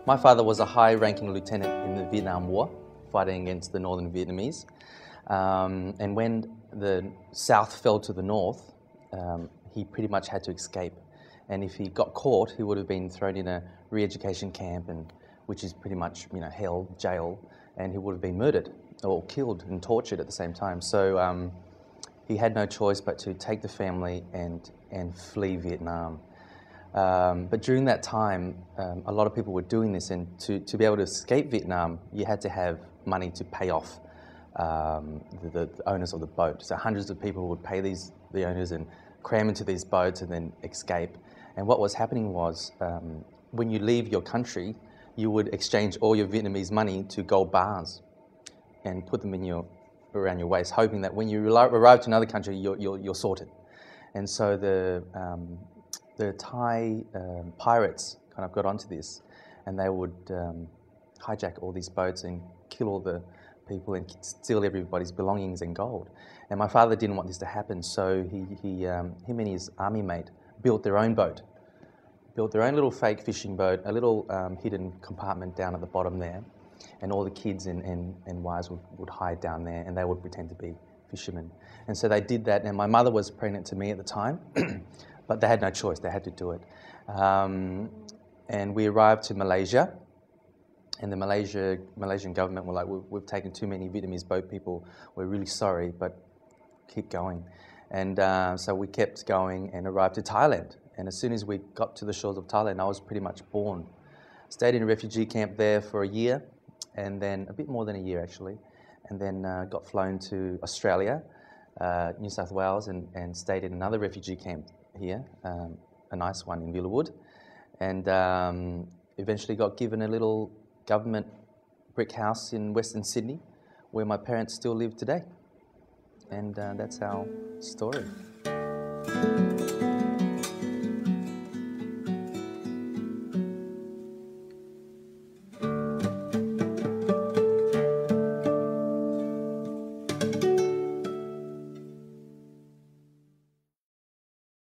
My father was a high-ranking lieutenant in the Vietnam War, fighting against the northern Vietnamese. And when the South fell to the north, he pretty much had to escape. And if he got caught, he would have been thrown in a re-education camp, which is pretty much, hell, jail, and he would have been murdered or killed and tortured at the same time. So he had no choice but to take the family and flee Vietnam. But during that time, a lot of people were doing this, and to be able to escape Vietnam, you had to have money to pay off the owners of the boat. So hundreds of people would pay the owners and cram into these boats and then escape. And what was happening was, when you leave your country, you would exchange all your Vietnamese money to gold bars and put them around your waist, hoping that when you arrive to another country, you're sorted. And so the Thai pirates kind of got onto this, and they would hijack all these boats and kill all the people and steal everybody's belongings and gold. And my father didn't want this to happen, so him and his army mate built their own boat, built their own little fake fishing boat, a little hidden compartment down at the bottom there, and all the kids and wives would hide down there, and they would pretend to be fishermen. And so they did that, and my mother was pregnant to me at the time, but they had no choice, they had to do it. And we arrived to Malaysia, and the Malaysian government were like, we've taken too many Vietnamese boat people, we're really sorry, but keep going. And so we kept going and arrived to Thailand. And as soon as we got to the shores of Thailand, I was pretty much born. Stayed in a refugee camp there for a year, and then a bit more than a year actually, and then got flown to Australia, New South Wales, and stayed in another refugee camp here, a nice one in Villawood, and eventually got given a little government brick house in Western Sydney, where my parents still live today. And that's our story.